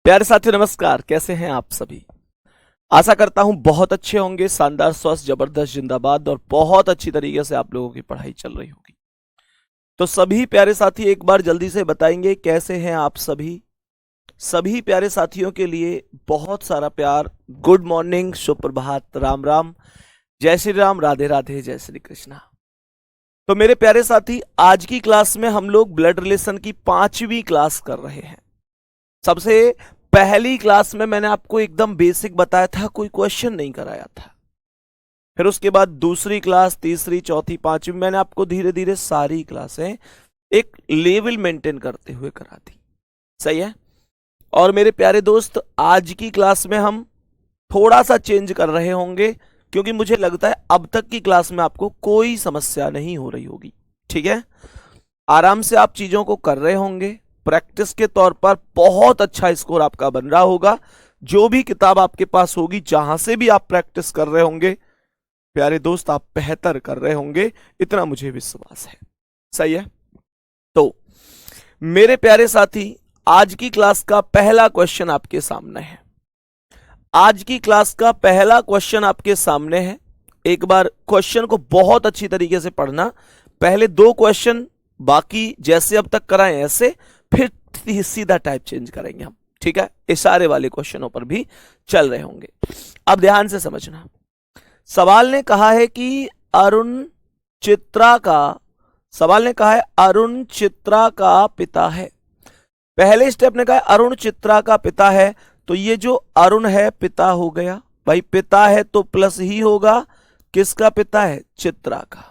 प्यारे साथियों नमस्कार, कैसे हैं आप सभी। आशा करता हूं बहुत अच्छे होंगे, शानदार, स्वस्थ, जबरदस्त, जिंदाबाद और बहुत अच्छी तरीके से आप लोगों की पढ़ाई चल रही होगी। तो सभी प्यारे साथी एक बार जल्दी से बताएंगे कैसे हैं आप सभी। सभी प्यारे साथियों के लिए बहुत सारा प्यार, गुड मॉर्निंग, सुप्रभात, राम राम, जय श्री राम, राधे राधे, जय श्री कृष्णा। तो मेरे प्यारे साथी, आज की क्लास में हम लोग ब्लड रिलेशन की 5वीं क्लास कर रहे हैं। सबसे पहली क्लास में मैंने आपको एकदम बेसिक बताया था, कोई क्वेश्चन नहीं कराया था। फिर उसके बाद दूसरी क्लास, तीसरी, चौथी, पांचवी, मैंने आपको धीरे धीरे सारी क्लासें एक लेवल मेंटेन करते हुए करा दी। सही है। और मेरे प्यारे दोस्त, आज की क्लास में हम थोड़ा सा चेंज कर रहे होंगे, क्योंकि मुझे लगता है अब तक की क्लास में आपको कोई समस्या नहीं हो रही होगी। ठीक है, आराम से आप चीजों को कर रहे होंगे। प्रैक्टिस के तौर पर बहुत अच्छा स्कोर आपका बन रहा होगा। जो भी किताब आपके पास होगी, जहां से भी आप प्रैक्टिस कर रहे होंगे, प्यारे दोस्त, आप बेहतर कर रहे होंगे, इतना मुझे विश्वास है। सही है। तो मेरे प्यारे साथी, आज की क्लास का पहला क्वेश्चन आपके सामने है। आज की क्लास का पहला क्वेश्चन आपके सामने है। एक बार क्वेश्चन को बहुत अच्छी तरीके से पढ़ना। पहले 2 क्वेश्चन, बाकी जैसे अब तक कराएं ऐसे, फिर सीधा टाइप चेंज करेंगे हम। ठीक है, इशारे वाले क्वेश्चनों पर भी चल रहे होंगे। अब ध्यान से समझना। सवाल ने कहा है कि अरुण चित्रा का पिता है। पहले स्टेप ने कहा अरुण चित्रा का पिता है, तो ये जो अरुण है पिता हो गया। भाई पिता है तो प्लस ही होगा, किसका पिता है? चित्रा का।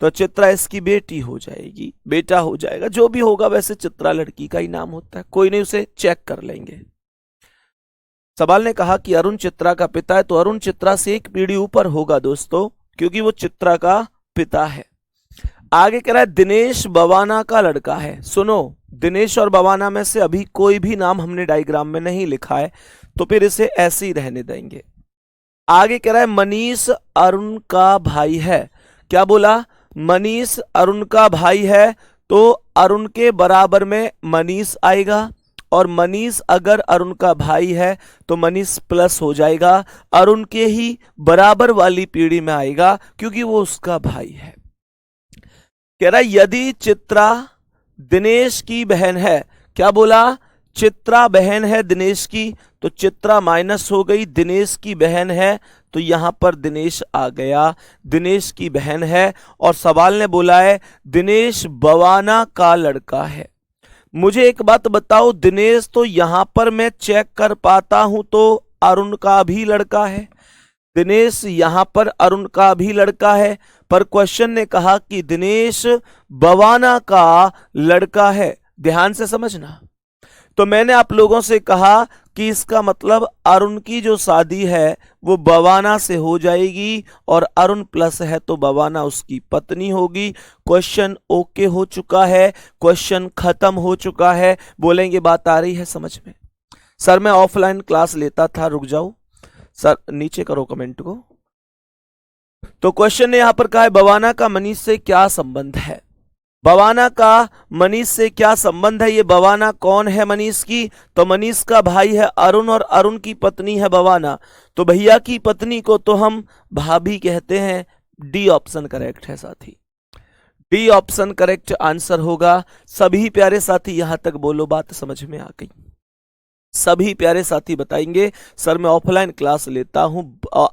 तो चित्रा इसकी बेटी हो जाएगी, बेटा हो जाएगा, जो भी होगा। वैसे चित्रा लड़की का ही नाम होता है, कोई नहीं, उसे चेक कर लेंगे। सवाल ने कहा कि अरुण चित्रा का पिता है, तो अरुण चित्रा से एक पीढ़ी ऊपर होगा दोस्तों, क्योंकि वो चित्रा का पिता है। आगे कह रहा है दिनेश बवाना का लड़का है। सुनो, दिनेश और बवाना में से अभी कोई भी नाम हमने डायग्राम में नहीं लिखा है, तो फिर इसे ऐसे ही रहने देंगे। आगे कह रहा है मनीष अरुण का भाई है। क्या बोला? मनीष अरुण का भाई है, तो अरुण के बराबर में मनीष आएगा, और मनीष अगर अरुण का भाई है तो मनीष प्लस हो जाएगा, अरुण के ही बराबर वाली पीढ़ी में आएगा, क्योंकि वो उसका भाई है। कह रहा है यदि चित्रा दिनेश की बहन है। क्या बोला? चित्रा बहन है दिनेश की, तो चित्रा माइनस हो गई, दिनेश की बहन है, तो यहां पर दिनेश आ गया, दिनेश की बहन है। और सवाल ने बोला है दिनेश बवाना का लड़का है। मुझे एक बात बताओ, दिनेश तो यहां पर मैं चेक कर पाता हूं तो अरुण का भी लड़का है, दिनेश यहां पर अरुण का भी लड़का है, पर क्वेश्चन ने कहा कि दिनेश बवाना का लड़का है। ध्यान से समझना। तो मैंने आप लोगों से कहा कि इसका मतलब अरुण की जो शादी है वो बवाना से हो जाएगी, और अरुण प्लस है तो बवाना उसकी पत्नी होगी। क्वेश्चन ओके हो चुका है, क्वेश्चन खत्म हो चुका है। बोलेंगे बात आ रही है समझ में? सर मैं ऑफलाइन क्लास लेता था, रुक जाओ सर, नीचे करो कमेंट को। तो क्वेश्चन ने यहां पर कहा है बवाना का मनीष से क्या संबंध है। बवाना का मनीष से क्या संबंध है? ये बवाना कौन है मनीष की? तो मनीष का भाई है अरुण, और अरुण की पत्नी है बवाना, तो भैया की पत्नी को तो हम भाभी कहते हैं। डी ऑप्शन करेक्ट है साथी, डी ऑप्शन करेक्ट आंसर होगा। सभी प्यारे साथी यहां तक बोलो, बात समझ में आ गई? सभी प्यारे साथी बताएंगे सर मैं ऑफलाइन क्लास लेता हूं,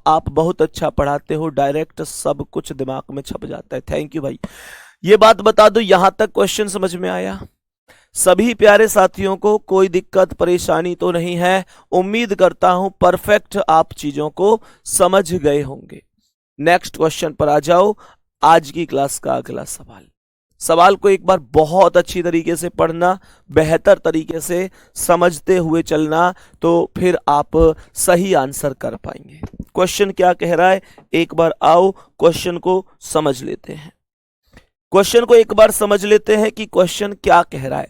आप बहुत अच्छा पढ़ाते हो, डायरेक्ट सब कुछ दिमाग में छप जाता है। थैंक यू भाई। ये बात बता दो, यहां तक क्वेश्चन समझ में आया? सभी प्यारे साथियों को कोई दिक्कत परेशानी तो नहीं है? उम्मीद करता हूं परफेक्ट आप चीजों को समझ गए होंगे। नेक्स्ट क्वेश्चन पर आ जाओ। आज की क्लास का अगला सवाल को एक बार बहुत अच्छी तरीके से पढ़ना, बेहतर तरीके से समझते हुए चलना, तो फिर आप सही आंसर कर पाएंगे। क्वेश्चन क्या कह रहा है, एक बार आओ क्वेश्चन को समझ लेते हैं। क्वेश्चन को एक बार समझ लेते हैं कि क्वेश्चन क्या कह रहा है।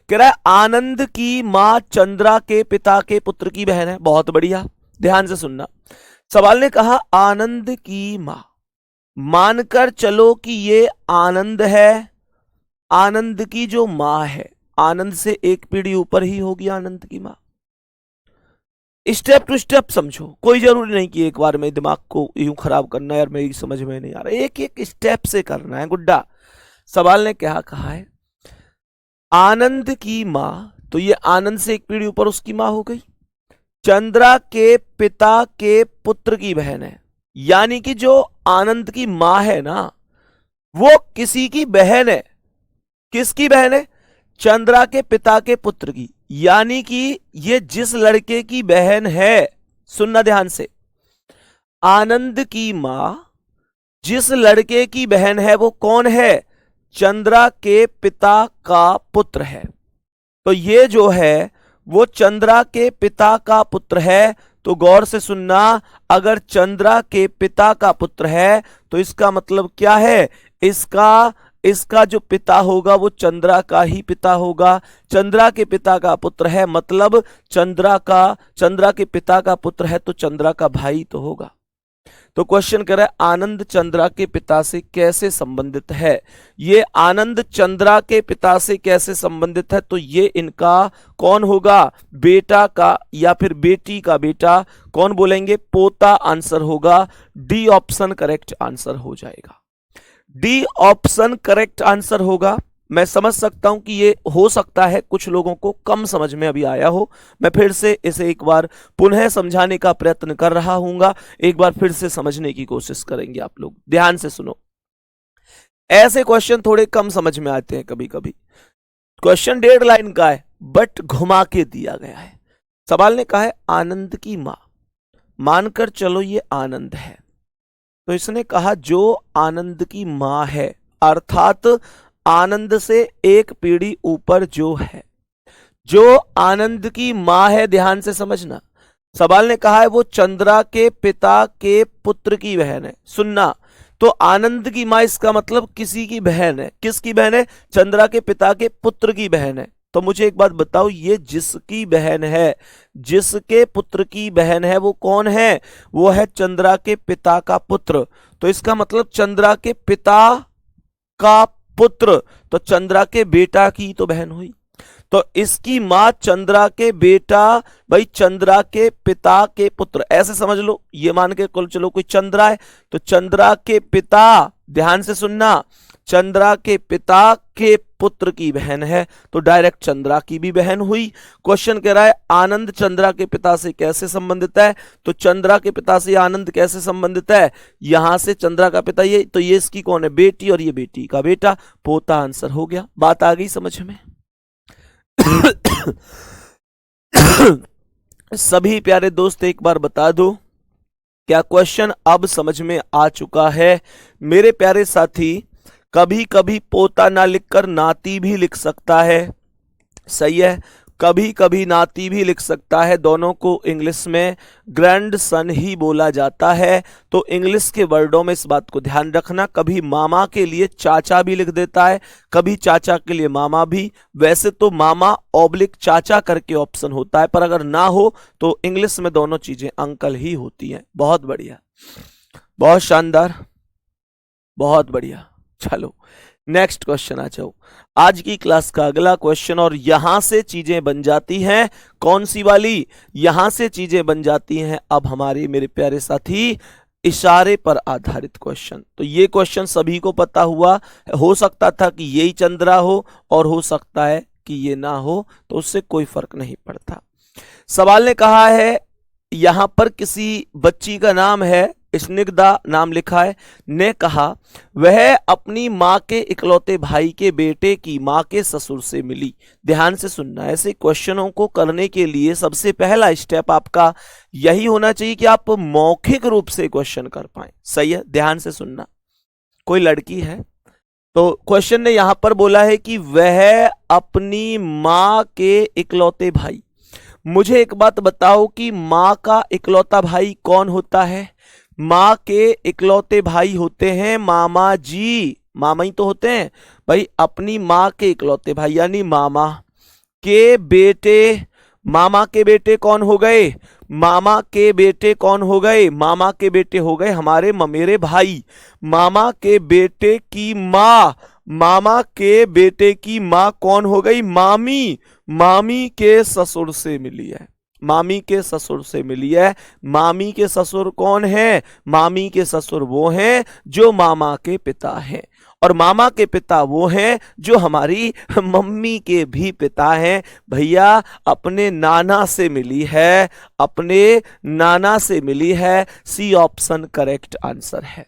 कह रहा है आनंद की मां चंद्रा के पिता के पुत्र की बहन है। बहुत बढ़िया, ध्यान से सुनना। सवाल ने कहा आनंद की मां, मानकर चलो कि ये आनंद है, आनंद की जो मां है, आनंद से एक पीढ़ी ऊपर ही होगी आनंद की मां। स्टेप टू स्टेप समझो, कोई जरूरी नहीं कि एक बार में दिमाग को यूं खराब करना है, यार मेरी समझ में नहीं आ रहा, एक एक स्टेप से करना है गुड्डा। सवाल ने क्या कहा है, आनंद की मां, तो ये आनंद से एक पीढ़ी ऊपर उसकी मां हो गई, चंद्रा के पिता के पुत्र की बहन है। यानी कि जो आनंद की मां है ना, वो किसी की बहन है। किसकी बहन है? चंद्रा के पिता के पुत्र की। यानी कि ये जिस लड़के की बहन है, सुनना ध्यान से, आनंद की मां जिस लड़के की बहन है वो कौन है? चंद्रा के पिता का पुत्र है। तो ये जो है वो चंद्रा के पिता का पुत्र है। तो गौर से सुनना, अगर चंद्रा के पिता का पुत्र है तो इसका मतलब क्या है? इसका जो पिता होगा वो चंद्रा का ही पिता होगा। चंद्रा के पिता का पुत्र है मतलब चंद्रा के पिता का पुत्र है तो चंद्रा का भाई तो होगा। तो क्वेश्चन कह रहा है आनंद चंद्रा के पिता से कैसे संबंधित है। ये आनंद चंद्रा के पिता से कैसे संबंधित है? तो ये इनका कौन होगा? बेटा का या फिर बेटी का बेटा, कौन बोलेंगे? पोता आंसर होगा। डी ऑप्शन करेक्ट आंसर हो जाएगा। डी ऑप्शन करेक्ट आंसर होगा। मैं समझ सकता हूं कि ये हो सकता है कुछ लोगों को कम समझ में अभी आया हो। मैं फिर से इसे एक बार पुनः समझाने का प्रयत्न कर रहा हूंगा। एक बार फिर से समझने की कोशिश करेंगे आप लोग। ध्यान से सुनो, ऐसे क्वेश्चन थोड़े कम समझ में आते हैं कभी कभी। क्वेश्चन 1.5 लाइन का है बट घुमा के दिया गया है। सवाल ने कहा है आनंद की मां, मानकर चलो ये आनंद है, तो इसने कहा जो आनंद की मां है, अर्थात आनंद से एक पीढ़ी ऊपर जो है, जो आनंद की मां है, ध्यान से समझना। सवाल ने कहा है वो चंद्रा के पिता के पुत्र की बहन है। सुनना, तो आनंद की मां इसका मतलब किसी की बहन है। किसकी बहन है? चंद्रा के पिता के पुत्र की बहन है। तो मुझे एक बात बताओ, ये जिसकी बहन है, जिसके पुत्र की बहन है, वो कौन है? वो है चंद्रा के पिता का पुत्र। तो इसका मतलब चंद्रा के पिता का पुत्र, तो चंद्रा के बेटा की तो बहन हुई। तो इसकी मां चंद्रा के बेटा, भाई चंद्रा के पिता के पुत्र, ऐसे समझ लो। ये मान के चलो कोई चंद्रा है तो चंद्रा के पिता, ध्यान से सुनना, चंद्रा के पिता के पुत्र की बहन है तो डायरेक्ट चंद्रा की भी बहन हुई। क्वेश्चन कह रहा है आनंद चंद्रा के पिता से कैसे संबंधित है? तो चंद्रा के पिता से आनंद कैसे संबंधित है? यहां से चंद्रा का पिता ये, तो ये इसकी कौन है? बेटी, और ये बेटी का बेटा, पोता आंसर हो गया। बात आ गई समझ में? सभी प्यारे दोस्त एक बार बता दो, क्या क्वेश्चन अब समझ में आ चुका है? मेरे प्यारे साथी, कभी कभी पोता ना लिखकर नाती भी लिख सकता है, सही है। कभी कभी नाती भी लिख सकता है, दोनों को इंग्लिश में ग्रैंड सन ही बोला जाता है। तो इंग्लिश के वर्डों में इस बात को ध्यान रखना, कभी मामा के लिए चाचा भी लिख देता है, कभी चाचा के लिए मामा भी। वैसे तो मामा ऑब्लिक चाचा करके ऑप्शन होता है, पर अगर ना हो तो इंग्लिश में दोनों चीजें अंकल ही होती हैं। बहुत बढ़िया, बहुत शानदार, बहुत बढ़िया। चलो नेक्स्ट क्वेश्चन आ जाओ। आज की क्लास का अगला क्वेश्चन, और यहां से चीजें बन जाती हैं, कौन सी वाली? यहां से चीजें बन जाती हैं अब हमारे मेरे प्यारे साथी इशारे पर आधारित क्वेश्चन। तो ये क्वेश्चन सभी को पता हुआ, हो सकता था कि यही चंद्रा हो और हो सकता है कि ये ना हो, तो उससे कोई फर्क नहीं पड़ता। सवाल ने कहा है यहां पर किसी बच्ची का नाम है, स्निग्धा नाम लिखा है, ने कहा वह अपनी मां के इकलौते भाई के बेटे की मां के ससुर से मिली। ध्यान से सुनना, ऐसे क्वेश्चनों को करने के लिए सबसे पहला स्टेप आपका यही होना चाहिए कि आप मौखिक रूप से क्वेश्चन कर पाए, सही है। ध्यान से सुनना, कोई लड़की है तो क्वेश्चन ने यहां पर बोला है कि वह अपनी मां के इकलौते भाई। मुझे एक बात बताओ कि मां का इकलौता भाई कौन होता है? मां के इकलौते भाई होते हैं मामा जी, मामा ही तो होते हैं भाई। अपनी मां के इकलौते भाई यानी मामा के बेटे, मामा के बेटे कौन हो गए? मामा के बेटे कौन हो गए? मामा के बेटे हो गए हमारे ममेरे भाई। मामा के बेटे की मां, मामा के बेटे की मां कौन हो गई? मामी। मामी के ससुर से मिली है। मामी के ससुर से मिली है। मामी के ससुर कौन है? मामी के ससुर वो हैं जो मामा के पिता हैं, और मामा के पिता वो हैं जो हमारी मम्मी के भी पिता हैं। भैया अपने नाना से मिली है, अपने नाना से मिली है। सी ऑप्शन करेक्ट आंसर है।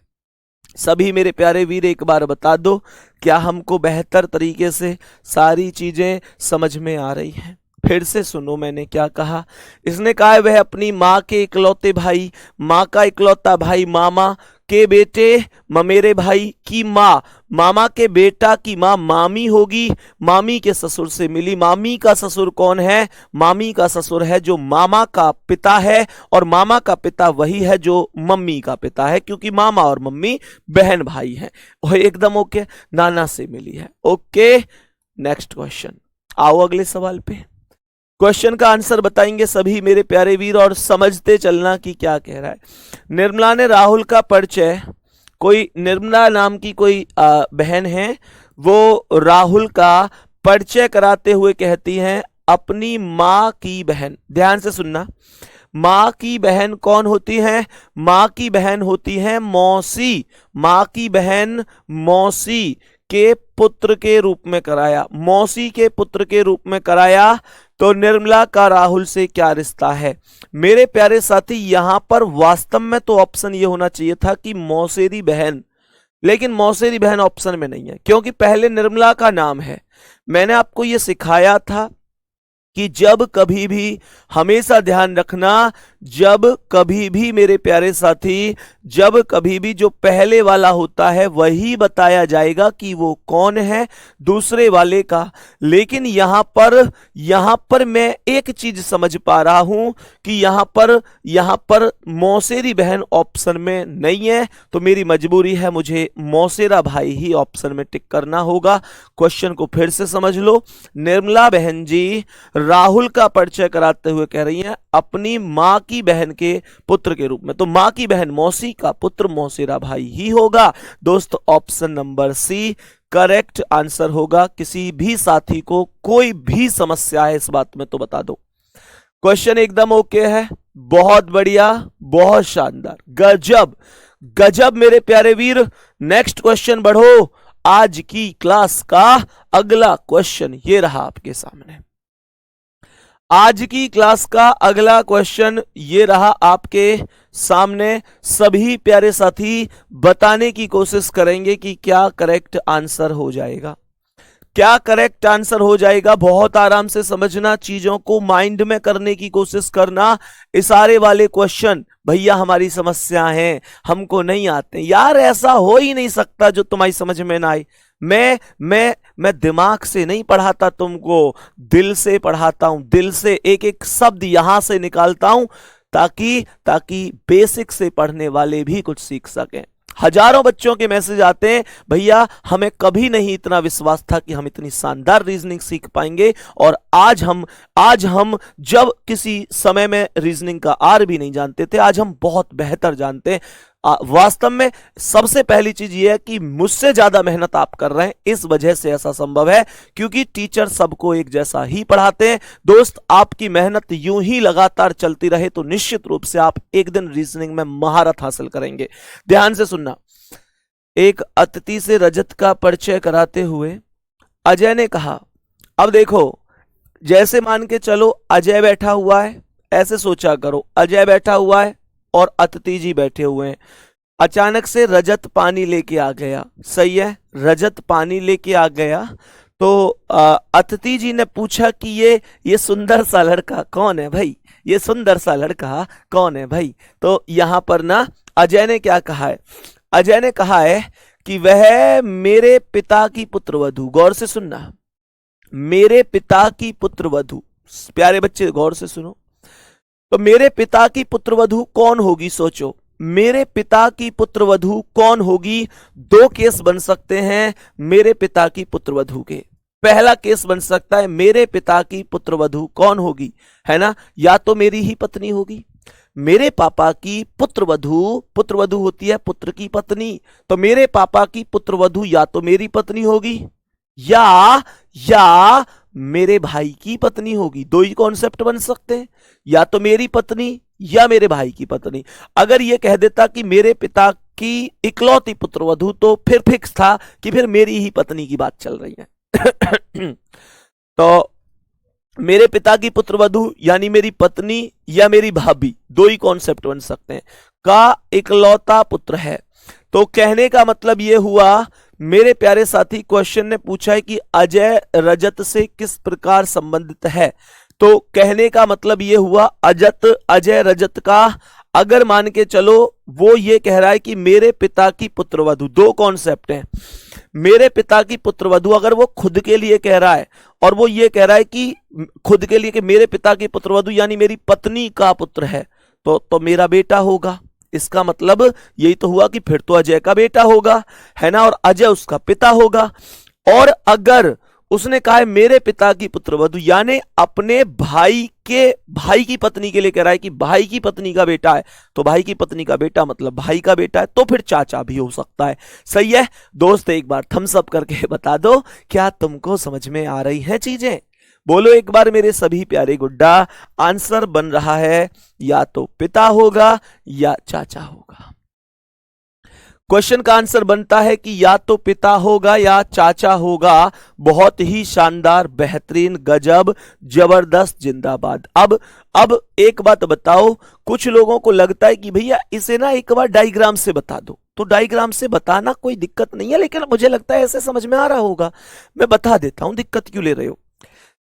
सभी मेरे प्यारे वीर एक बार बता दो, क्या हमको बेहतर तरीके से सारी चीजें समझ में आ रही हैं? फिर से सुनो मैंने क्या कहा। इसने कहा वह अपनी माँ के इकलौते भाई, माँ का इकलौता भाई मामा के बेटे ममेरे भाई की माँ, मामा के बेटा की माँ मामी होगी, मामी के ससुर से मिली। मामी का ससुर कौन है? मामी का ससुर है जो मामा का पिता है, और मामा का पिता वही है जो मम्मी का पिता है, क्योंकि मामा और मम्मी बहन भाई हैं। और एकदम ओके, नाना से मिली है। Okay, next question. आओ अगले सवाल पे। क्वेश्चन का आंसर बताएंगे सभी मेरे प्यारे वीर, और समझते चलना कि क्या कह रहा है। निर्मला ने राहुल का परिचय, कोई निर्मला नाम की कोई बहन है, वो राहुल का परिचय कराते हुए कहती हैं अपनी माँ की बहन। ध्यान से सुनना, माँ की बहन कौन होती है? माँ की बहन होती है मौसी। माँ की बहन मौसी के पुत्र के रूप में कराया, मौसी के पुत्र के रूप में कराया। तो निर्मला का राहुल से क्या रिश्ता है? मेरे प्यारे साथी, यहां पर वास्तव में तो ऑप्शन ये होना चाहिए था कि मौसेरी बहन, लेकिन मौसेरी बहन ऑप्शन में नहीं है, क्योंकि पहले निर्मला का नाम है। मैंने आपको ये सिखाया था कि जब कभी भी, हमेशा ध्यान रखना, जब कभी भी मेरे प्यारे साथी, जब कभी भी जो पहले वाला होता है वही बताया जाएगा कि वो कौन है दूसरे वाले का। लेकिन यहां पर मैं एक चीज समझ पा रहा हूं कि यहां पर मौसेरी बहन ऑप्शन में नहीं है, तो मेरी मजबूरी है, मुझे मौसेरा भाई ही ऑप्शन में टिक करना होगा। क्वेश्चन को फिर से समझ लो। निर्मला बहन जी राहुल का परिचय कराते हुए कह रही हैं अपनी माँ की बहन के पुत्र के रूप में, तो माँ की बहन मौसी का पुत्र मौसेरा भाई ही होगा। दोस्त option number C correct answer होगा। किसी भी साथी को कोई भी समस्या है इस बात में तो बता दो। क्वेश्चन एकदम ओके है, बहुत बढ़िया, बहुत शानदार, गजब गजब मेरे प्यारे वीर। नेक्स्ट क्वेश्चन बढ़ो। आज की क्लास का अगला क्वेश्चन ये रहा आपके सामने। आज की क्लास का अगला क्वेश्चन ये रहा आपके सामने। सभी प्यारे साथी बताने की कोशिश करेंगे कि क्या करेक्ट आंसर हो जाएगा, क्या करेक्ट आंसर हो जाएगा। बहुत आराम से समझना, चीजों को माइंड में करने की कोशिश करना। इशारे वाले क्वेश्चन भैया हमारी समस्या है, हमको नहीं आते यार, ऐसा हो ही नहीं सकता जो तुम्हारी समझ में ना आए। मैं दिमाग से नहीं पढ़ाता तुमको, दिल से पढ़ाता हूं, दिल से एक एक शब्द यहां से निकालता हूं ताकि बेसिक से पढ़ने वाले भी कुछ सीख सकें। हजारों बच्चों के मैसेज आते हैं भैया हमें कभी नहीं इतना विश्वास था कि हम इतनी शानदार रीजनिंग सीख पाएंगे, और आज हम जब किसी समय में रीजनिंग का आर भी नहीं जानते थे, आज हम बहुत बेहतर जानते हैं। वास्तव में सबसे पहली चीज यह है कि मुझसे ज्यादा मेहनत आप कर रहे हैं, इस वजह से ऐसा संभव है, क्योंकि टीचर सबको एक जैसा ही पढ़ाते हैं। दोस्त आपकी मेहनत यूं ही लगातार चलती रहे तो निश्चित रूप से आप एक दिन रीजनिंग में महारत हासिल करेंगे। ध्यान से सुनना। एक अतिथि से रजत का परिचय कराते हुए अजय ने कहा, अब देखो जैसे मान के चलो अजय बैठा हुआ है, ऐसे सोचा करो अजय बैठा हुआ है और अतिथि जी बैठे हुए हैं। अचानक से रजत पानी लेके आ गया, सही है, रजत पानी लेके आ गया। तो अतिथि जी ने पूछा कि ये सुंदर सा लड़का कौन है भाई, ये सुंदर सा लड़का कौन है भाई। तो यहां पर ना अजय ने क्या कहा है, अजय ने कहा है कि वह मेरे पिता की पुत्रवधू, गौर से सुनना, मेरे पिता की पुत्रवधू। प्यारे बच्चे गौर से सुनो, तो मेरे पिता की पुत्रवधू कौन होगी, सोचो मेरे पिता की पुत्रवधू कौन होगी। दो केस बन सकते हैं मेरे पिता की पुत्रवधू के। पहला केस बन सकता है मेरे पिता की पुत्रवधू कौन होगी, है ना, या तो मेरी ही पत्नी होगी। मेरे पापा की पुत्रवधू, पुत्रवधू होती है पुत्र की पत्नी, तो मेरे पापा की पुत्रवधू या तो मेरी पत्नी होगी या मेरे भाई की पत्नी होगी। दो ही कॉन्सेप्ट बन सकते हैं, या तो मेरी पत्नी या मेरे भाई की पत्नी। अगर ये कह देता कि मेरे पिता की इकलौती पुत्रवधू, तो फिर फिक्स था कि फिर मेरी ही पत्नी की बात चल रही है। तो मेरे पिता की पुत्रवधू यानी मेरी पत्नी या मेरी भाभी, दो ही कॉन्सेप्ट बन सकते हैं। का इकलौता पुत्र है, तो कहने का मतलब यह हुआ मेरे प्यारे साथी, क्वेश्चन ने पूछा है कि अजय रजत से किस प्रकार संबंधित है। तो कहने का मतलब यह हुआ अजय रजत का, अगर मान के चलो वो ये कह रहा है कि मेरे पिता की पुत्रवधू, दो कॉन्सेप्ट हैं। मेरे पिता की पुत्रवधू अगर वो खुद के लिए कह रहा है, और वो ये कह रहा है कि खुद के लिए कि मेरे पिता की पुत्रवधू यानी मेरी पत्नी का पुत्र है, तो मेरा बेटा होगा। इसका मतलब यही तो हुआ कि फिर तो अजय का बेटा होगा, है ना, और अजय उसका पिता होगा। और अगर उसने कहा है मेरे पिता की पुत्रवधू यानी अपने भाई की पत्नी के लिए कह रहा है कि भाई की पत्नी का बेटा है, तो भाई की पत्नी का बेटा मतलब भाई का बेटा है, तो फिर चाचा भी हो सकता है। सही है दोस्त, एक बार थम्स अप करके बता दो, क्या तुमको समझ में आ रही हैं चीजें? बोलो एक बार मेरे सभी प्यारे गुड्डा। आंसर बन रहा है या तो पिता होगा या चाचा होगा। क्वेश्चन का आंसर बनता है कि या तो पिता होगा या चाचा होगा। बहुत ही शानदार, बेहतरीन, गजब, जबरदस्त, जिंदाबाद। अब एक बात बताओ, कुछ लोगों को लगता है कि भैया इसे ना एक बार डायग्राम से बता दो, तो डायग्राम से बताना कोई दिक्कत नहीं है, लेकिन मुझे लगता है ऐसे समझ में आ रहा होगा, मैं बता देता हूं, दिक्कत क्यों ले रहे हो।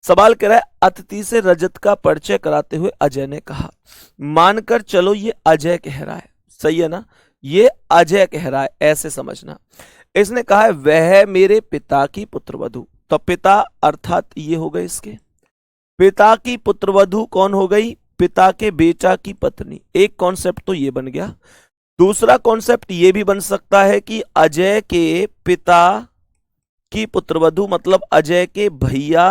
सवाल कह रहा है अतिथि से रजत का परिचय कराते हुए अजय ने कहा। मानकर चलो ये अजय कह रहा है, सही है ना, ये अजय कह रहा है, ऐसे समझना। इसने कहा है वह मेरे पिता की पुत्रवधू, तो पिता अर्थात ये हो गए इसके पिता की पुत्रवधू कौन हो गई? पिता के बेटा की पत्नी। एक कॉन्सेप्ट तो ये बन गया। दूसरा कॉन्सेप्ट ये भी बन सकता है कि अजय के पिता की पुत्रवधू मतलब अजय के भैया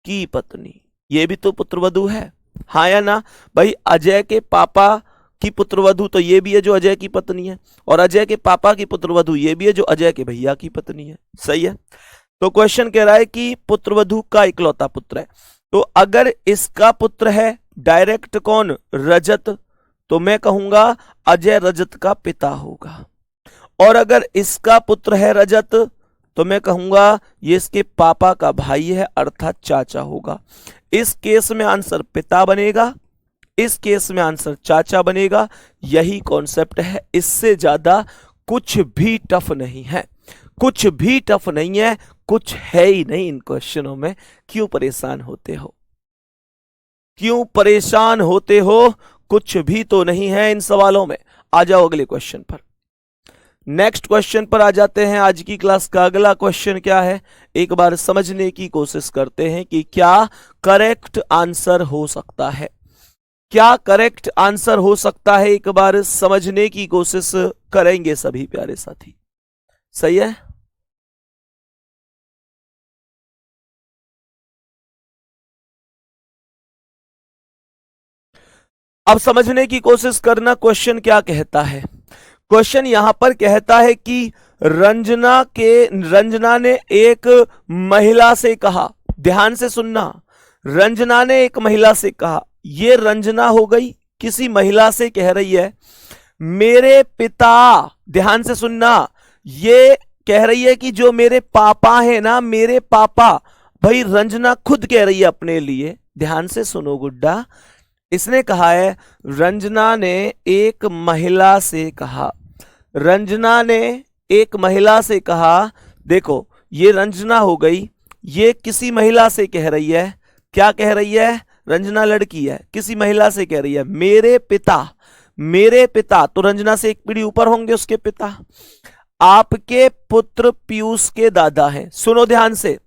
की पत्नी, ये भी तो पुत्रवधू है, हाँ या ना भाई? अजय के पापा की पुत्रवधू तो ये भी है जो अजय की पत्नी है, और अजय के पापा की पुत्रवधू ये भी है जो अजय के भैया की पत्नी है। सही है। तो क्वेश्चन कह रहा है कि पुत्रवधू का इकलौता पुत्र है, तो अगर इसका पुत्र है डायरेक्ट कौन? रजत, तो मैं कहूंगा अजय रजत का पिता होगा। और अगर इसका पुत्र है रजत, तो मैं कहूंगा ये इसके पापा का भाई है, अर्थात चाचा होगा। इस केस में आंसर पिता बनेगा, इस केस में आंसर चाचा बनेगा। यही कॉन्सेप्ट है, इससे ज्यादा कुछ भी टफ नहीं है, कुछ भी टफ नहीं है, कुछ है ही नहीं इन क्वेश्चनों में। क्यों परेशान होते हो? क्यों परेशान होते हो? कुछ भी तो नहीं है इन सवालों में। आ जाओ अगले क्वेश्चन पर, नेक्स्ट क्वेश्चन पर आ जाते हैं। आज की क्लास का अगला क्वेश्चन क्या है, एक बार समझने की कोशिश करते हैं कि क्या करेक्ट आंसर हो सकता है, क्या करेक्ट आंसर हो सकता है, एक बार समझने की कोशिश करेंगे सभी प्यारे साथी। सही है। अब समझने की कोशिश करना, क्वेश्चन क्या कहता है। क्वेश्चन यहां पर कहता है कि रंजना ने एक महिला से कहा, ध्यान से सुनना, रंजना ने एक महिला से कहा, ये रंजना हो गई, किसी महिला से कह रही है मेरे पिता, ध्यान से सुनना, ये कह रही है कि जो मेरे पापा है ना, मेरे पापा, भाई रंजना खुद कह रही है अपने लिए, ध्यान से सुनो गुड्डा। इसने कहा है रंजना ने एक महिला से कहा, रंजना ने एक महिला से कहा, देखो ये रंजना हो गई, ये किसी महिला से कह रही है, क्या कह रही है? रंजना लड़की है, किसी महिला से कह रही है मेरे पिता, मेरे पिता, तो रंजना से एक पीढ़ी ऊपर होंगे उसके पिता, आपके पुत्र पीयूष के दादा हैं। सुनो ध्यान से,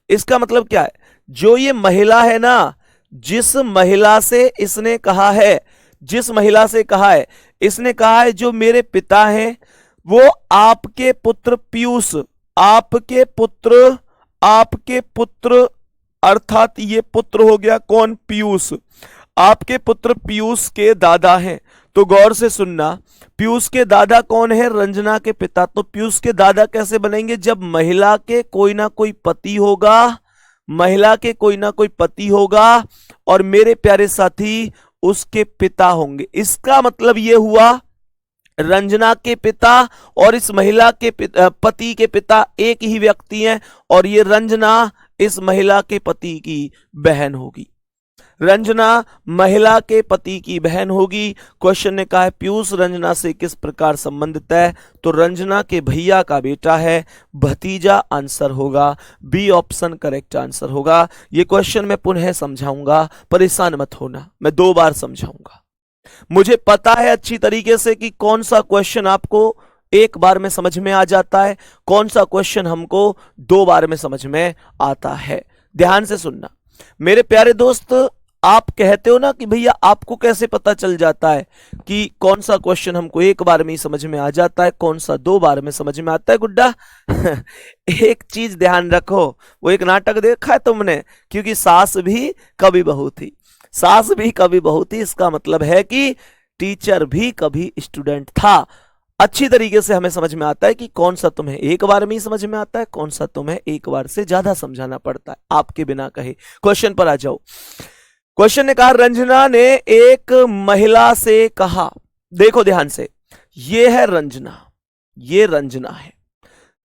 इसका मतलब क्या है? जो ये महिला है ना, जिस महिला से इसने कहा है, जिस महिला से कहा है, इसने कहा है जो मेरे पिता हैं वो आपके पुत्र पीयूष, आपके पुत्र अर्थात ये पुत्र हो गया कौन? पीयूष, आपके पुत्र पीयूष के दादा हैं। तो गौर से सुनना, पीयूष के दादा कौन है? रंजना के पिता। तो पीयूष के दादा कैसे बनेंगे? जब महिला के कोई ना कोई पति होगा, महिला के कोई ना कोई पति होगा और मेरे प्यारे साथी उसके पिता होंगे। इसका मतलब यह हुआ रंजना के पिता और इस महिला के पति के पिता एक ही व्यक्ति हैं और ये रंजना इस महिला के पति की बहन होगी। रंजना महिला के पति की बहन होगी। क्वेश्चन ने कहा है पीयूष रंजना से किस प्रकार संबंधित है, तो रंजना के भैया का बेटा है, भतीजा आंसर होगा, बी ऑप्शन करेक्ट आंसर होगा। ये क्वेश्चन मैं पुनः समझाऊंगा, परेशान मत होना, मैं 2 बार समझाऊंगा। मुझे पता है अच्छी तरीके से कि कौन सा क्वेश्चन आपको 1 बार में समझ में आ जाता है, कौन सा क्वेश्चन हमको 2 बार में समझ में आता है। ध्यान से सुनना मेरे प्यारे दोस्त। आप कहते हो ना कि भैया आपको कैसे पता चल जाता है कि कौन सा क्वेश्चन हमको 1 बार में ही समझ में आ जाता है, कौन सा 2 बार में समझ में आता है गुड्डा? एक चीज ध्यान रखो, वो एक नाटक देखा है तुमने, क्योंकि सास भी कभी बहू थी, सास भी कभी बहू थी, इसका मतलब है कि टीचर भी कभी स्टूडेंट था। अच्छी तरीके से हमें समझ में आता है कि कौन सा तुम्हें 1 बार में ही समझ में आता है, कौन सा तुम्हें 1 बार से ज्यादा समझाना पड़ता है आपके बिना कहे। क्वेश्चन पर आ जाओ। क्वेश्चन ने कहा रंजना ने एक महिला से कहा, देखो ध्यान से, ये है रंजना, ये रंजना है,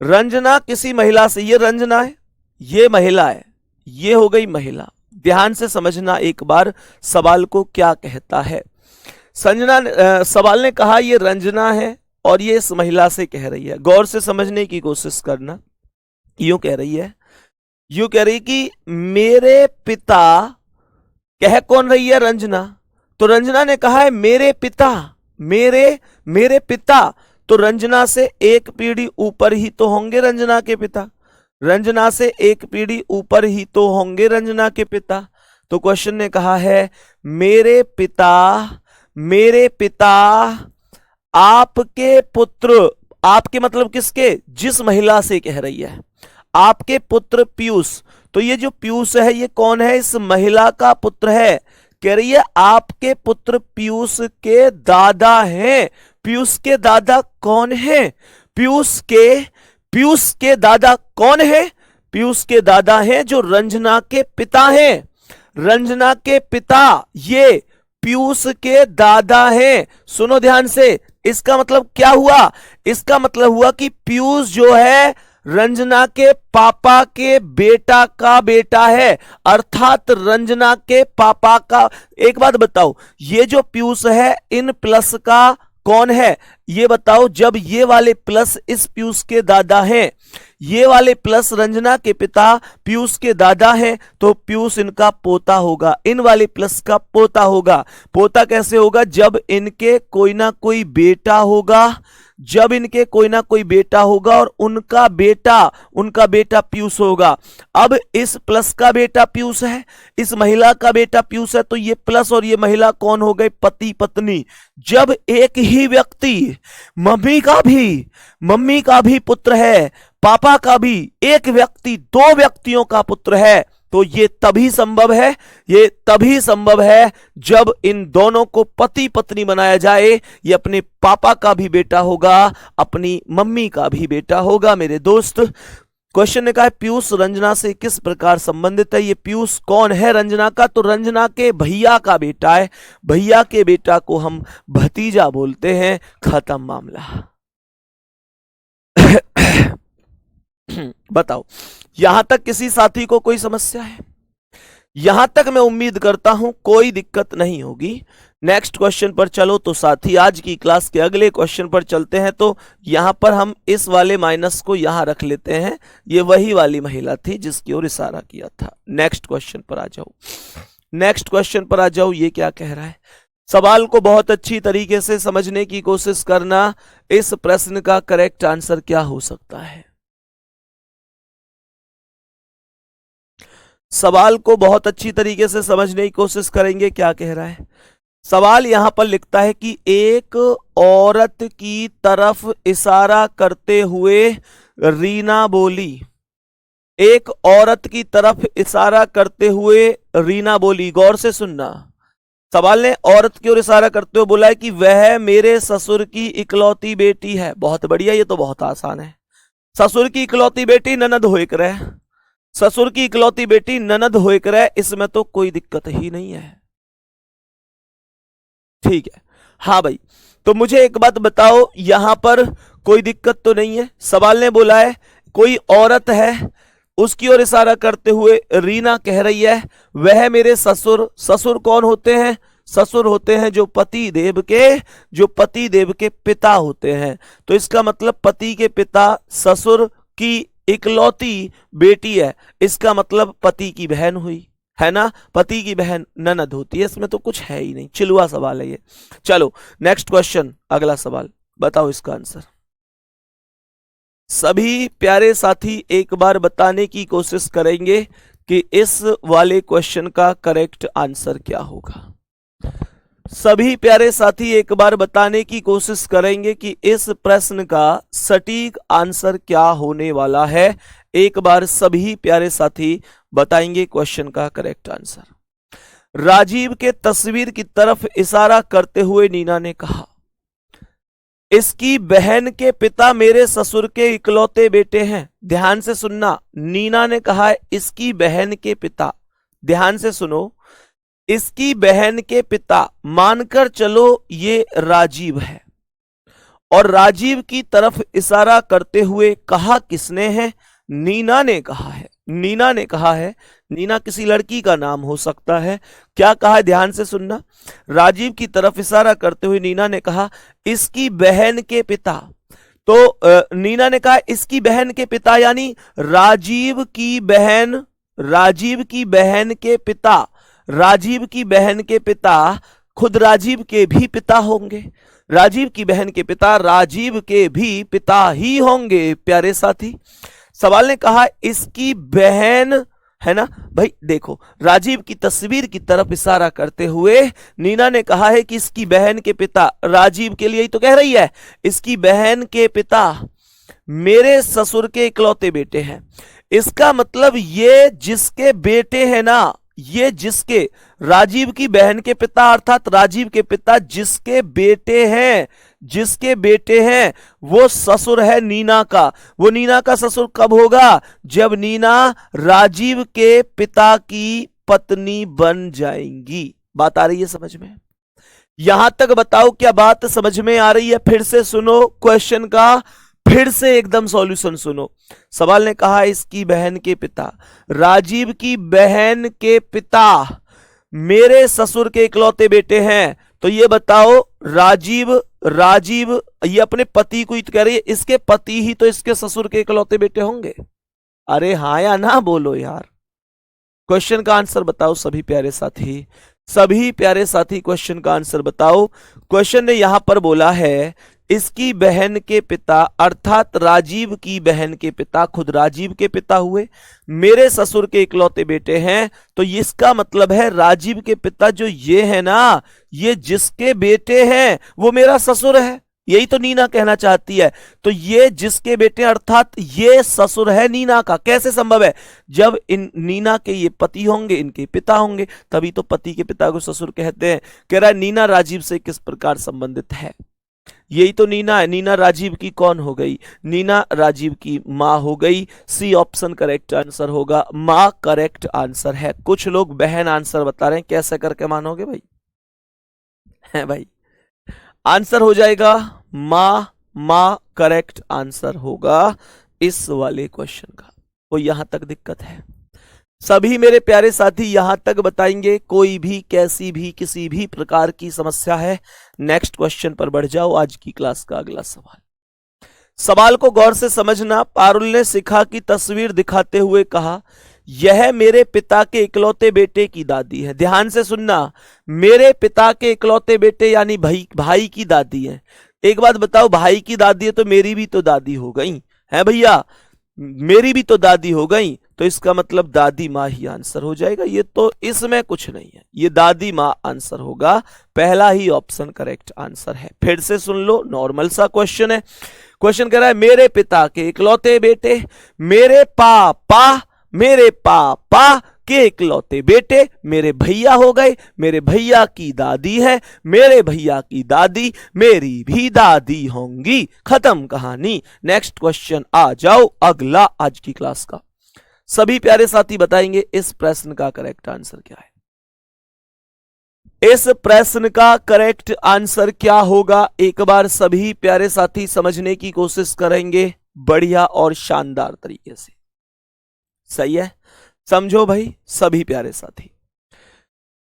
रंजना किसी महिला से, ये रंजना है, ये महिला है, ये हो गई महिला। ध्यान से समझना एक बार सवाल को क्या कहता है। सवाल ने कहा ये रंजना है और ये इस महिला से कह रही है, गौर से समझने की कोशिश करना। यूं कह रही है, यूं कह रही कि मेरे पिता, कह कौन रही है? रंजना। तो रंजना ने कहा है मेरे पिता, मेरे पिता, तो रंजना से 1 पीढ़ी ऊपर ही तो होंगे रंजना के पिता, रंजना से 1 पीढ़ी ऊपर ही तो होंगे रंजना के पिता। तो क्वेश्चन ने कहा है मेरे पिता आपके पुत्र, आपके मतलब किसके? जिस महिला से कह रही है, आपके पुत्र पीयूष। तो ये जो पीयूष है ये कौन है? इस महिला का पुत्र है। कह रही है आपके पुत्र पीयूष के दादा हैं। पीयूष के दादा कौन है? पीयूष के दादा कौन है? पीयूष के दादा हैं जो रंजना के पिता हैं। रंजना के पिता ये पीयूष के दादा हैं। सुनो ध्यान से, इसका मतलब क्या हुआ? इसका मतलब हुआ कि पीयूष जो है रंजना के पापा के बेटा का बेटा है, अर्थात रंजना के पापा का। एक बात बताओ, ये जो पीयूष है इन प्लस का कौन है? ये बताओ, जब ये वाले प्लस इस पीयूष के दादा हैं, ये वाले प्लस रंजना के पिता पीयूष के दादा हैं, तो पीयूष इनका पोता होगा, इन वाले प्लस का पोता होगा। पोता कैसे होगा? जब इनके कोई ना कोई बेटा होगा, जब इनके कोई ना कोई बेटा होगा और उनका बेटा पीयूष होगा। अब इस प्लस का बेटा पीयूष है, इस महिला का बेटा पीयूष है, तो ये प्लस और ये महिला कौन हो गए? पति पत्नी। जब एक ही व्यक्ति मम्मी का भी पुत्र है, पापा का भी, एक व्यक्ति 2 व्यक्तियों का पुत्र है, तो ये तभी संभव है जब इन दोनों को पति पत्नी बनाया जाए। ये अपने पापा का भी बेटा होगा, अपनी मम्मी का भी बेटा होगा। मेरे दोस्त, क्वेश्चन ने कहा पीयूष रंजना से किस प्रकार संबंधित है? ये पीयूष कौन है रंजना का? तो रंजना के भैया का बेटा है, भैया के बेटा को हम भतीजा बोलते हैं। खत्म मामला। बताओ, यहां तक किसी साथी को कोई समस्या है? यहां तक मैं उम्मीद करता हूं कोई दिक्कत नहीं होगी। नेक्स्ट क्वेश्चन पर चलो तो साथी, आज की क्लास के अगले क्वेश्चन पर चलते हैं। तो यहां पर हम इस वाले माइनस को यहां रख लेते हैं, ये वही वाली महिला थी जिसकी ओर इशारा किया था। नेक्स्ट क्वेश्चन पर आ जाओ, नेक्स्ट क्वेश्चन पर आ जाओ। ये क्या कह रहा है? सवाल को बहुत अच्छी तरीके से समझने की कोशिश करना। इस प्रश्न का करेक्ट आंसर क्या हो सकता है? सवाल को बहुत अच्छी तरीके से समझने की कोशिश करेंगे। क्या कह रहा है सवाल? यहां पर लिखता है कि एक औरत की तरफ इशारा करते हुए रीना बोली। एक औरत की तरफ इशारा करते हुए रीना बोली। गौर से सुनना, सवाल ने औरत की ओर इशारा करते हुए बोला है कि वह मेरे ससुर की इकलौती बेटी है। बहुत बढ़िया, ये तो बहुत आसान है। ससुर की इकलौती बेटी ननद हो एक रहे, ससुर की इकलौती बेटी ननद होए करे, इसमें तो कोई दिक्कत ही नहीं है। ठीक है, हाँ भाई। तो मुझे एक बात बताओ, यहां पर कोई दिक्कत तो नहीं है। सवाल ने बोला है कोई औरत है, उसकी ओर इशारा करते हुए रीना कह रही है वह मेरे ससुर। ससुर कौन होते हैं? ससुर होते हैं जो पति देव के पिता होते हैं। तो इसका मतलब पति के पिता ससुर की इकलौती बेटी है, इसका मतलब पति की बहन हुई, है ना। पति की बहन ननद होती है, इसमें तो कुछ है ही नहीं, चिलुआ सवाल है ये। चलो नेक्स्ट क्वेश्चन, अगला सवाल बताओ इसका आंसर। सभी प्यारे साथी एक बार बताने की कोशिश करेंगे कि इस वाले क्वेश्चन का करेक्ट आंसर क्या होगा। सभी प्यारे साथी एक बार बताने की कोशिश करेंगे कि इस प्रश्न का सटीक आंसर क्या होने वाला है। एक बार सभी प्यारे साथी बताएंगे क्वेश्चन का करेक्ट आंसर। राजीव के तस्वीर की तरफ इशारा करते हुए नीना ने कहा इसकी बहन के पिता मेरे ससुर के इकलौते बेटे हैं। ध्यान से सुनना, नीना ने कहा है इसकी बहन के पिता, ध्यान से सुनो, इसकी बहन के पिता मानकर चलो ये राजीव है, और राजीव की तरफ इशारा करते हुए कहा किसने है? नीना ने कहा है। नीना ने कहा है, नीना किसी लड़की का नाम हो सकता है। क्या कहा है ध्यान से सुनना, राजीव की तरफ इशारा करते हुए नीना ने कहा इसकी बहन के पिता। तो नीना ने कहा इसकी बहन के पिता यानी राजीव की बहन, राजीव की बहन के पिता, राजीव की बहन के पिता खुद राजीव के भी पिता होंगे। राजीव की बहन के पिता राजीव के भी पिता ही होंगे। प्यारे साथी, सवाल ने कहा इसकी बहन, है ना भाई। देखो, राजीव की तस्वीर की तरफ इशारा करते हुए नीना ने कहा है कि इसकी बहन के पिता, राजीव के लिए ही तो कह रही है, इसकी बहन के पिता मेरे ससुर के इकलौते बेटे हैं। इसका मतलब ये जिसके बेटे हैं ना, ये जिसके, राजीव की बहन के पिता अर्थात राजीव के पिता जिसके बेटे हैं, जिसके बेटे हैं वो ससुर है नीना का। वो नीना का ससुर कब होगा? जब नीना राजीव के पिता की पत्नी बन जाएंगी। बात आ रही है समझ में? यहां तक बताओ क्या बात समझ में आ रही है? फिर से सुनो क्वेश्चन का, फिर से एकदम सॉल्यूशन सुनो। सवाल ने कहा इसकी बहन के पिता, राजीव की बहन के पिता मेरे ससुर के इकलौते बेटे हैं। तो ये बताओ राजीव ये अपने पति को ही कह रही है, इसके पति ही तो इसके ससुर के इकलौते बेटे होंगे। अरे हाँ या ना बोलो यार। क्वेश्चन का आंसर बताओ सभी प्यारे साथी, सभी प्यारे साथी क्वेश्चन का आंसर बताओ। क्वेश्चन ने यहां पर बोला है इसकी बहन के पिता अर्थात राजीव की बहन के पिता खुद राजीव के पिता हुए, मेरे ससुर के इकलौते बेटे हैं। तो इसका मतलब है राजीव के पिता जो ये है ना, ये जिसके बेटे हैं वो मेरा ससुर है। यही तो नीना कहना चाहती है। तो ये जिसके बेटे अर्थात ये ससुर है नीना का। कैसे संभव है? जब इन नीना के ये पति होंगे, इनके पिता होंगे, तभी तो पति के पिता को ससुर कहते हैं। कह रहा है नीना राजीव से किस प्रकार संबंधित है? यही तो नीना है। नीना राजीव की कौन हो गई? नीना राजीव की मां हो गई। सी ऑप्शन करेक्ट आंसर होगा, मां करेक्ट आंसर है। कुछ लोग बहन आंसर बता रहे हैं, कैसे करके मानोगे भाई? है भाई, आंसर हो जाएगा मां करेक्ट आंसर होगा इस वाले क्वेश्चन का। तो यहां तक दिक्कत है? सभी मेरे प्यारे साथी यहां तक बताएंगे। कोई भी कैसी भी किसी भी प्रकार की समस्या है, नेक्स्ट क्वेश्चन पर बढ़ जाओ। आज की क्लास का अगला सवाल, सवाल को गौर से समझना। पारुल ने शिखा की तस्वीर दिखाते हुए कहा यह मेरे पिता के इकलौते बेटे की दादी है। ध्यान से सुनना, मेरे पिता के इकलौते बेटे यानी भाई की दादी है। एक बात बताओ, भाई की दादी है तो मेरी भी तो दादी हो गई है भैया, मेरी भी तो दादी हो गई। तो इसका मतलब दादी माँ ही आंसर हो जाएगा। ये तो इसमें कुछ नहीं है, ये दादी माँ आंसर होगा। पहला ही ऑप्शन करेक्ट आंसर है। फिर से सुन लो, नॉर्मल सा क्वेश्चन है। क्वेश्चन कह रहा है मेरे पिता के इकलौते बेटे, मेरे पापा के इकलौते बेटे मेरे भैया हो गए। मेरे भैया की दादी है, मेरे भैया की दादी मेरी भी दादी होंगी। खत्म कहानी। नेक्स्ट क्वेश्चन आ जाओ, अगला आज की क्लास का। सभी प्यारे साथी बताएंगे इस प्रश्न का करेक्ट आंसर क्या है। इस प्रश्न का करेक्ट आंसर क्या होगा, एक बार सभी प्यारे साथी समझने की कोशिश करेंगे बढ़िया और शानदार तरीके से। सही है, समझो भाई सभी प्यारे साथी।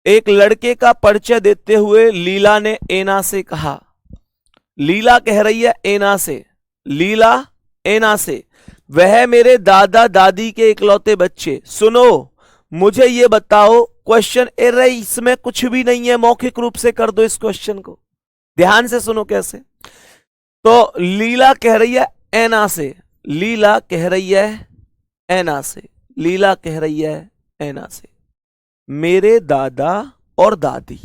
एक लड़के का परिचय देते हुए लीला ने एना से कहा, लीला कह रही है एना से, लीला एना से, वह मेरे दादा दादी के इकलौते बच्चे। सुनो मुझे ये बताओ, क्वेश्चन एरे इसमें कुछ भी नहीं है, मौखिक रूप से कर दो इस क्वेश्चन को, ध्यान से सुनो कैसे। तो लीला कह रही है एना से, लीला कह रही है एना से, लीला कह रही है एना से, मेरे दादा और दादी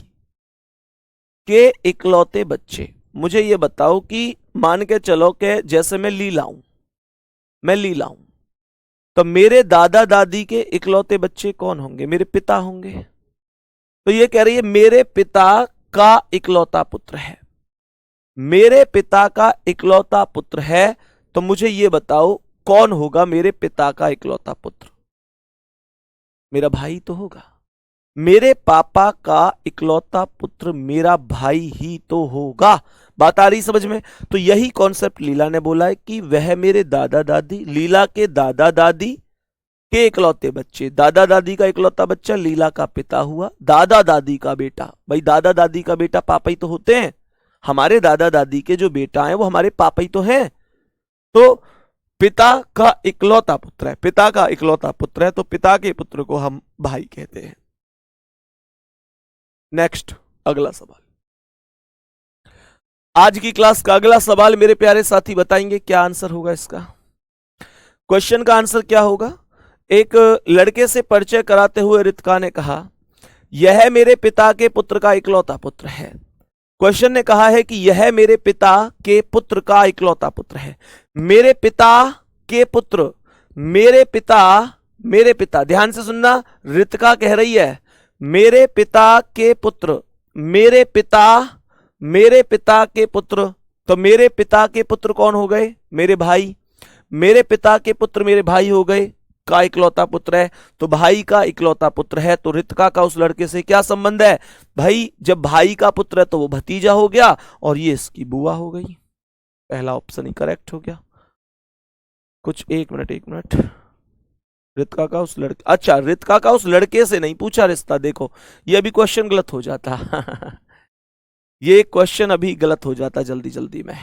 के इकलौते बच्चे। मुझे ये बताओ कि मान के चलो कि जैसे मैं लीला हूं, मैं लीला हूं, तो मेरे दादा दादी के इकलौते बच्चे कौन होंगे, मेरे पिता होंगे। तो ये कह रही है मेरे पिता का इकलौता पुत्र है, मेरे पिता का इकलौता पुत्र है, तो मुझे ये बताओ कौन होगा मेरे पिता का इकलौता पुत्र। मेरा भाई तो होगा, मेरे पापा का इकलौता पुत्र मेरा भाई ही तो होगा। बात आ रही समझ में। तो यही कॉन्सेप्ट लीला ने बोला है कि वह मेरे दादा दादी, लीला के दादा दादी के इकलौते बच्चे, दादा दादी का इकलौता बच्चा लीला का पिता हुआ, दादा दादी का बेटा, भाई दादा दादी का बेटा पापा ही तो होते हैं, हमारे दादा दादी के जो बेटा हैं वो हमारे पापा ही तो हैं। तो पिता का इकलौता पुत्र है, पिता का इकलौता पुत्र है, तो पिता के पुत्र को हम भाई कहते हैं। नेक्स्ट अगला सवाल, आज की क्लास का अगला सवाल मेरे प्यारे साथी बताएंगे क्या आंसर होगा इसका। क्वेश्चन का आंसर क्या होगा। एक लड़के से परिचय कराते हुए रितिका ने कहा, यह मेरे पिता के पुत्र का इकलौता पुत्र है। क्वेश्चन ने कहा है कि यह मेरे पिता के पुत्र का इकलौता पुत्र है। मेरे पिता के पुत्र, मेरे पिता, ध्यान से सुनना, रितिका कह रही है मेरे पिता के पुत्र, मेरे पिता के पुत्र, तो मेरे पिता के पुत्र कौन हो गए, मेरे भाई, मेरे पिता के पुत्र मेरे भाई हो गए, का इकलौता पुत्र है, तो भाई का इकलौता पुत्र है, तो रितिका का उस लड़के से क्या संबंध है भाई, जब भाई का पुत्र है तो वो भतीजा हो गया और ये इसकी बुआ हो गई। पहला ऑप्शन ही करेक्ट हो गया। कुछ एक मिनट, रितिका का उस लड़के, अच्छा रितिका का उस लड़के से नहीं पूछा रिश्ता, देखो ये अभी क्वेश्चन गलत हो जाता ये क्वेश्चन अभी गलत हो जाता जल्दी जल्दी में।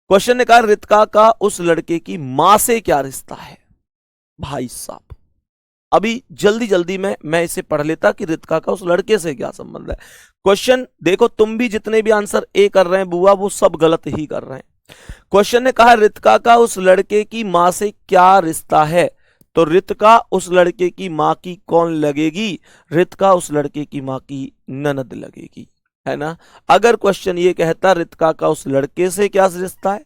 क्वेश्चन ने कहा रितिका का उस लड़के की मां से क्या रिश्ता है। भाई साहब अभी जल्दी जल्दी में मैं इसे पढ़ लेता कि रितिका का उस लड़के से क्या संबंध है। क्वेश्चन देखो, तुम भी जितने भी आंसर ए कर रहे हैं बुआ, वो सब गलत ही कर रहे हैं। क्वेश्चन ने कहा रितिका का उस लड़के की मां से क्या रिश्ता है, तो रितिका उस लड़के की मां की कौन लगेगी, रितिका उस लड़के की मां की ननद लगेगी, है ना। अगर क्वेश्चन ये कहता रितिका का उस लड़के से क्या रिश्ता है,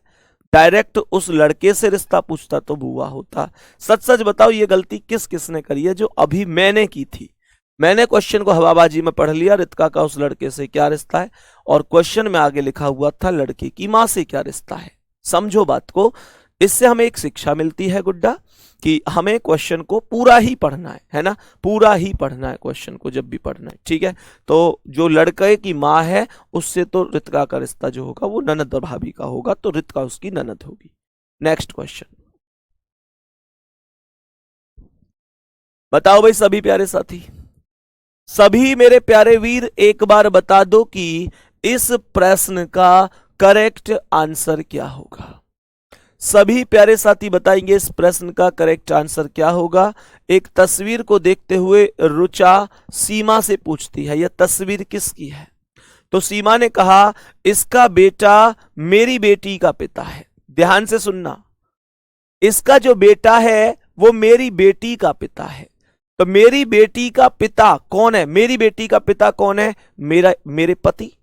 डायरेक्ट उस लड़के से रिश्ता पूछता तो बुआ होता। सच सच बताओ ये गलती किस किसने करी है, जो अभी मैंने की थी। मैंने क्वेश्चन को हवाबाजी में पढ़ लिया, रितिका का उस लड़के से क्या रिश्ता है, और क्वेश्चन में आगे लिखा हुआ था लड़के की मां से क्या रिश्ता है। समझो बात को, इससे हमें एक शिक्षा मिलती है गुड्डा कि हमें क्वेश्चन को पूरा ही पढ़ना है ना, पूरा ही पढ़ना है क्वेश्चन को जब भी पढ़ना है, ठीक है। तो जो लड़के की मां है उससे तो रितिका का रिश्ता जो होगा वो ननद और भाभी का होगा, तो रितिका उसकी ननद होगी। नेक्स्ट क्वेश्चन बताओ भाई सभी प्यारे साथी, सभी मेरे प्यारे वीर एक बार बता दो कि इस प्रश्न का करेक्ट आंसर क्या होगा। सभी प्यारे साथी बताएंगे इस प्रश्न का करेक्ट आंसर क्या होगा। एक तस्वीर को देखते हुए रुचा सीमा से पूछती है यह तस्वीर किसकी है, तो सीमा ने कहा इसका बेटा मेरी बेटी का पिता है। ध्यान से सुनना, इसका जो बेटा है वो मेरी बेटी का पिता है। तो मेरी बेटी का पिता कौन है, मेरी बेटी का पिता कौन है, मेरे पति।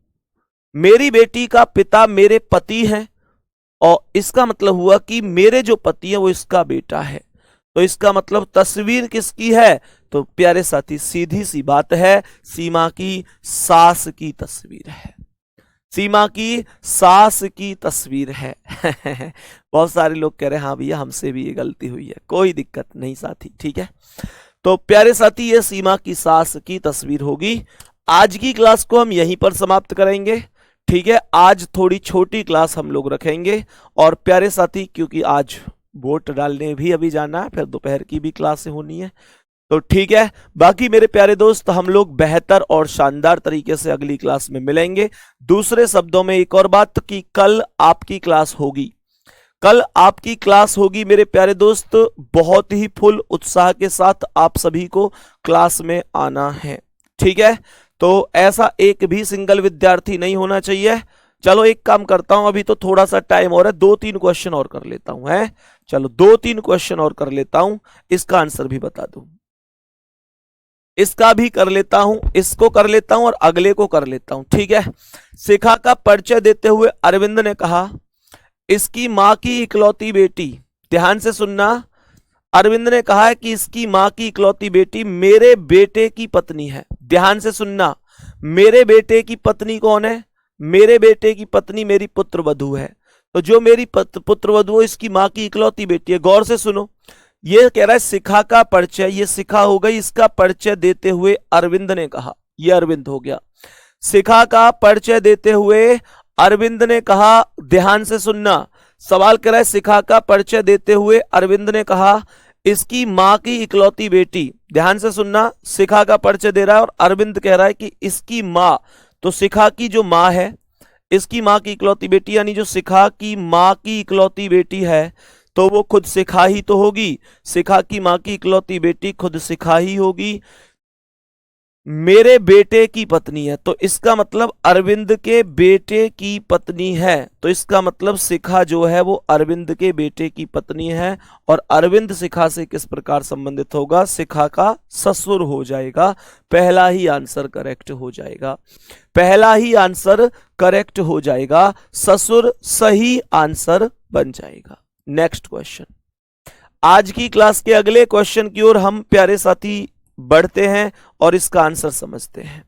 मेरी बेटी का पिता मेरे पति हैं, और इसका मतलब हुआ कि मेरे जो पति है वो इसका बेटा है। तो इसका मतलब तस्वीर किसकी है, तो प्यारे साथी सीधी सी बात है, सीमा की सास की तस्वीर है। सीमा की सास की तस्वीर है। बहुत सारे लोग कह रहे हैं हाँ भैया हमसे भी ये गलती हुई है, कोई दिक्कत नहीं साथी, ठीक है। तो प्यारे साथी ये सीमा की सास की तस्वीर होगी। आज की क्लास को हम यहीं पर समाप्त करेंगे, ठीक है। आज थोड़ी छोटी क्लास हम लोग रखेंगे। और प्यारे साथी क्योंकि आज वोट डालने भी अभी जाना है, फिर दोपहर की भी क्लासें होनी है, तो ठीक है। बाकी मेरे प्यारे दोस्त हम लोग बेहतर और शानदार तरीके से अगली क्लास में मिलेंगे। दूसरे शब्दों में एक और बात कि कल आपकी क्लास होगी, कल आपकी क्लास होगी मेरे प्यारे दोस्त। बहुत ही फुल उत्साह के साथ आप सभी को क्लास में आना है, ठीक है। तो ऐसा एक भी सिंगल विद्यार्थी नहीं होना चाहिए। चलो एक काम करता हूं, अभी तो थोड़ा सा टाइम और है, 2-3 क्वेश्चन और कर लेता हूं, है। चलो 2-3 क्वेश्चन और कर लेता हूं, इसका आंसर भी बता दूं, इसका भी कर लेता हूं, इसको कर लेता हूं और अगले को कर लेता हूं, ठीक है। शिखा का परिचय देते हुए अरविंद ने कहा इसकी मां की इकलौती बेटी, ध्यान से सुनना, अरविंद ने कहा है कि इसकी मां की इकलौती बेटी मेरे बेटे की पत्नी है। ध्यान से सुनना, मेरे बेटे की पत्नी कौन है? मेरे बेटे की पत्नी मेरी पुत्रवधू है। तो जो मेरी पुत्रवधू है इसकी मां की इकलौती बेटी है। गौर से सुनो, ये कह रहा है शिखा का परिचय, ये शिखा हो गई, इसका परिचय देते हुए अरविंद ने कहा, ये अरविंद हो गया। शिखा का परिचय देते हुए अरविंद ने कहा, ध्यान से सुनना, सवाल कह रहा है शिखा का परिचय देते हुए अरविंद ने कहा इसकी मां की इकलौती बेटी, ध्यान से सुनना, शिखा का परिचय दे रहा है और अरविंद कह रहा है कि इसकी मां, तो शिखा की जो मां है, इसकी मां की इकलौती बेटी, यानी जो शिखा की मां की इकलौती बेटी है तो वो खुद शिखा ही तो होगी। शिखा की मां की इकलौती बेटी खुद शिखा ही होगी। मेरे बेटे की पत्नी है, तो इसका मतलब अरविंद के बेटे की पत्नी है, तो इसका मतलब शिखा जो है वो अरविंद के बेटे की पत्नी है। और अरविंद शिखा से किस प्रकार संबंधित होगा? शिखा का ससुर हो जाएगा। पहला ही आंसर करेक्ट हो जाएगा, पहला ही आंसर करेक्ट हो जाएगा, ससुर सही आंसर बन जाएगा। नेक्स्ट क्वेश्चन, आज की क्लास के अगले क्वेश्चन की ओर हम प्यारे साथी बढ़ते हैं और इसका आंसर समझते हैं।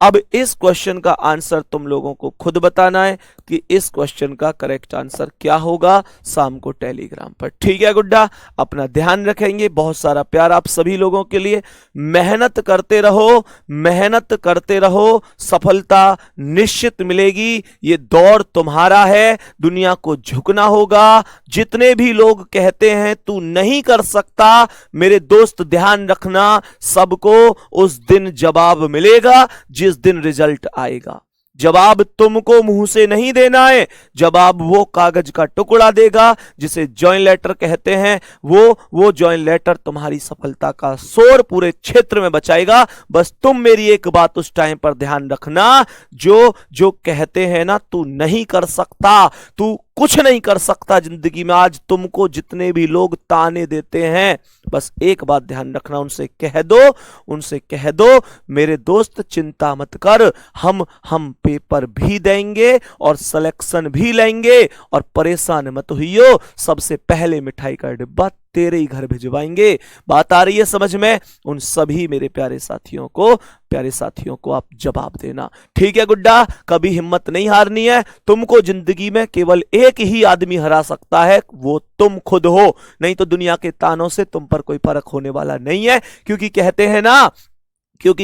अब इस क्वेश्चन का आंसर तुम लोगों को खुद बताना है कि इस क्वेश्चन का करेक्ट आंसर क्या होगा, शाम को टेलीग्राम पर, ठीक है गुड्डा। अपना ध्यान रखेंगे, बहुत सारा प्यार आप सभी लोगों के लिए। मेहनत करते रहो, मेहनत करते रहो, सफलता निश्चित मिलेगी। ये दौर तुम्हारा है, दुनिया को झुकना होगा। जितने भी लोग कहते हैं तू नहीं कर सकता, मेरे दोस्त ध्यान रखना, सबको उस दिन जवाब मिलेगा जिस दिन रिजल्ट आएगा। जवाब तुमको मुंह से नहीं देना है, जवाब वो कागज का टुकड़ा देगा जिसे जॉइन लेटर कहते हैं। वो जॉइन लेटर तुम्हारी सफलता का शोर पूरे क्षेत्र में बचाएगा। बस तुम मेरी एक बात उस टाइम पर ध्यान रखना, जो कहते हैं ना तू नहीं कर सकता, तू कुछ नहीं कर सकता जिंदगी में, आज तुमको जितने भी लोग ताने देते हैं, बस एक बात ध्यान रखना, उनसे कह दो मेरे दोस्त चिंता मत कर, हम पेपर भी देंगे और सिलेक्शन भी लेंगे और परेशान मत होइयो, सबसे पहले मिठाई का डिब्बा तेरे ही घर भिजवाएंगे। बात आ रही है समझ में? उन सभी मेरे प्यारे साथियों को आप जवाब देना, ठीक है गुड्डा। कभी हिम्मत नहीं हारनी है। तुमको जिंदगी में केवल एक ही आदमी हरा सकता है, वो तुम खुद हो, नहीं तो दुनिया के तानों से तुम पर कोई फर्क होने वाला नहीं है। क्योंकि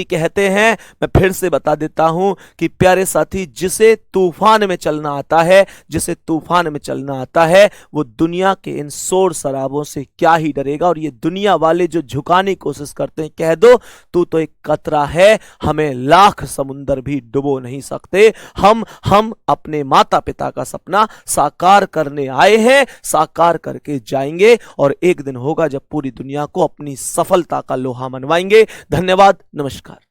कहते हैं, मैं फिर से बता देता हूं कि प्यारे साथी, जिसे तूफान में चलना आता है वो दुनिया के इन शोर शराबों से क्या ही डरेगा। और ये दुनिया वाले जो झुकाने की कोशिश करते हैं, कह दो तू तो एक कतरा है, हमें लाख समुंदर भी डुबो नहीं सकते। हम अपने माता पिता का सपना साकार करने आए हैं, साकार करके जाएंगे और एक दिन होगा जब पूरी दुनिया को अपनी सफलता का लोहा मनवाएंगे। धन्यवाद, नमस्कार।